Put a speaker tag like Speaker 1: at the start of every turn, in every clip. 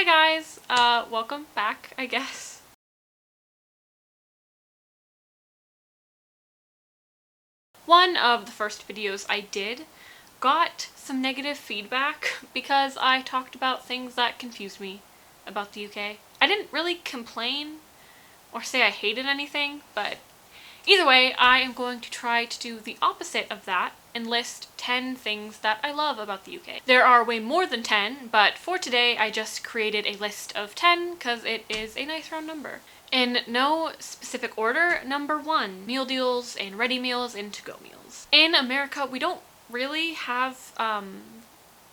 Speaker 1: Hi guys, welcome back, I guess. One of the first videos I did got some negative feedback because I talked about things that confused me about the UK. I didn't really complain or say I hated anything, but either way, I am going to try to do the opposite of that and list 10 things that I love about the UK. There are way more than 10, but for today I just created a list of 10 because it is a nice round number. In no specific order, number 1, meal deals and ready meals and to-go meals. In America, we don't really have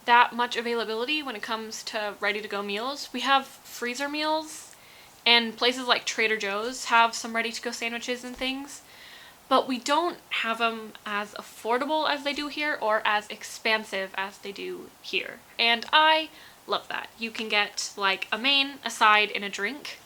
Speaker 1: that much availability when it comes to ready-to-go meals. We have freezer meals, and places like Trader Joe's have some ready-to-go sandwiches and things, but we don't have them as affordable as they do here or as expansive as they do here. And I love that. You can get like a main, a side, and a drink,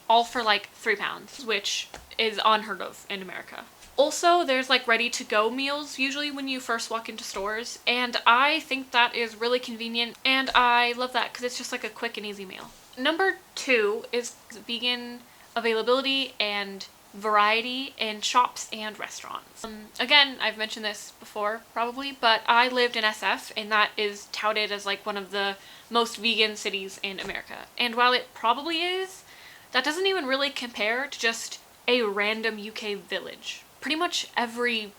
Speaker 1: all for like £3, which is unheard of in America. Also, there's like ready-to-go meals usually when you first walk into stores, and I think that is really convenient, and I love that because it's just like a quick and easy meal. Number 2 is vegan availability and variety in shops and restaurants. Again, I've mentioned this before probably, but I lived in SF, and that is touted as like one of the most vegan cities in America. And while it probably is, that doesn't even really compare to just a random UK village. Pretty much every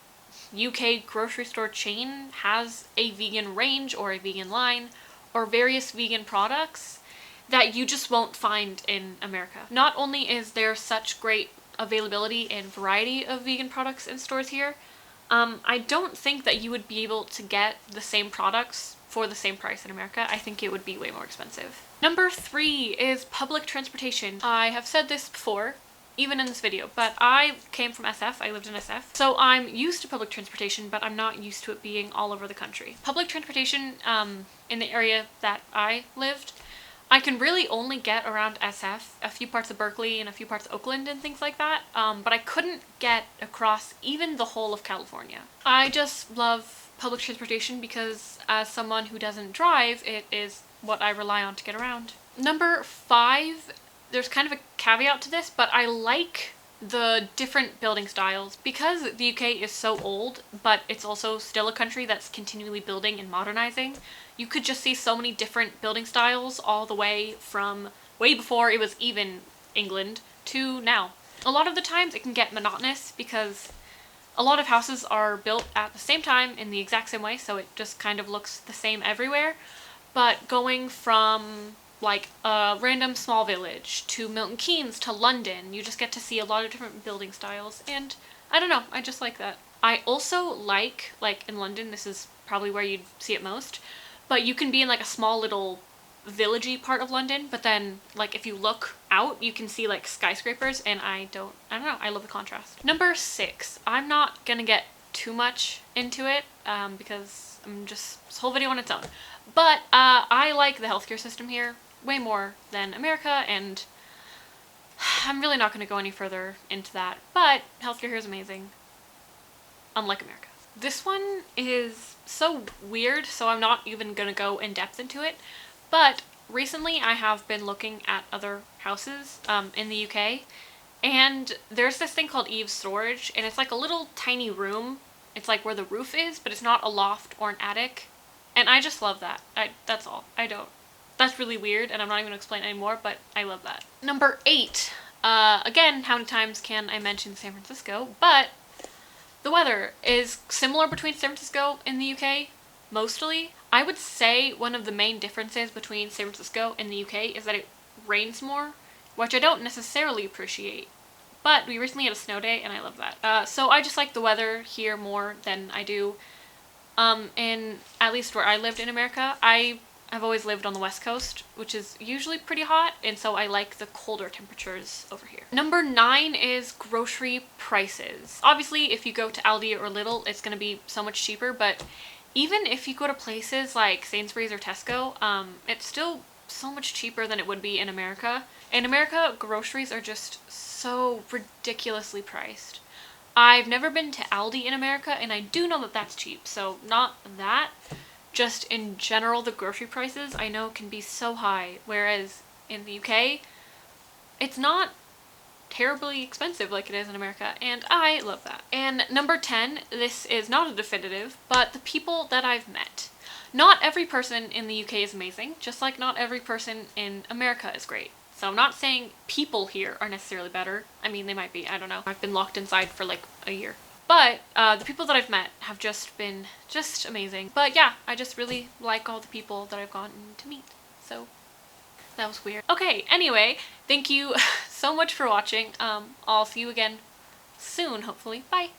Speaker 1: UK grocery store chain has a vegan range or a vegan line or various vegan products that you just won't find in America. Not only is there such great availability and variety of vegan products in stores here, I don't think that you would be able to get the same products for the same price in America. I think it would be way more expensive. Number 3 is public transportation. I have said this before, even in this video, but I came from SF, I lived in SF, so I'm used to public transportation, but I'm not used to it being all over the country. Public transportation in the area that I lived, I can really only get around SF, a few parts of Berkeley and a few parts of Oakland and things like that, but I couldn't get across even the whole of California. I just love public transportation because as someone who doesn't drive, it is what I rely on to get around. Number 5, there's kind of a caveat to this, but I like the different building styles. Because the UK is so old, but it's also still a country that's continually building and modernizing, you could just see so many different building styles all the way from way before it was even England to now. A lot of the times it can get monotonous because a lot of houses are built at the same time in the exact same way, so it just kind of looks the same everywhere. But going from like a random small village to Milton Keynes to London, you just get to see a lot of different building styles, and I don't know, I just like that. I also like in London, this is probably where you'd see it most, but you can be in like a small little villagey part of London, but then like if you look out you can see like skyscrapers, and I don't know, I love the contrast. Number 6, I'm not gonna get too much into it because I'm just this whole video on its own, but I like the healthcare system here way more than America, and I'm really not going to go any further into that, but healthcare here is amazing, unlike America. This one is so weird, so I'm not even going to go in depth into it, but recently I have been looking at other houses in the UK, and there's this thing called eave storage, and it's like a little tiny room. It's like where the roof is, but it's not a loft or an attic, and I just love that. That's all. That's really weird, and I'm not even going to explain anymore, but I love that. Number 8. Again, how many times can I mention San Francisco? But the weather is similar between San Francisco and the UK, mostly. I would say one of the main differences between San Francisco and the UK is that it rains more, which I don't necessarily appreciate. But we recently had a snow day, and I love that. So I just like the weather here more than I do in, at least where I lived in America. I've always lived on the West Coast, which is usually pretty hot, and so I like the colder temperatures over here. Number 9 is grocery prices. Obviously, if you go to Aldi or Lidl, it's going to be so much cheaper, but even if you go to places like Sainsbury's or Tesco, it's still so much cheaper than it would be in America. In America, groceries are just so ridiculously priced. I've never been to Aldi in America, and I do know that that's cheap, so not that. Just in general, the grocery prices I know can be so high, whereas in the UK, it's not terribly expensive like it is in America, and I love that. And number 10, this is not a definitive, but the people that I've met. Not every person in the UK is amazing, just like not every person in America is great. So I'm not saying people here are necessarily better. I mean, they might be, I don't know. I've been locked inside for like a year. But the people that I've met have just been just amazing. But yeah, I just really like all the people that I've gotten to meet. So that was weird. Okay, anyway, thank you so much for watching. I'll see you again soon, hopefully. Bye!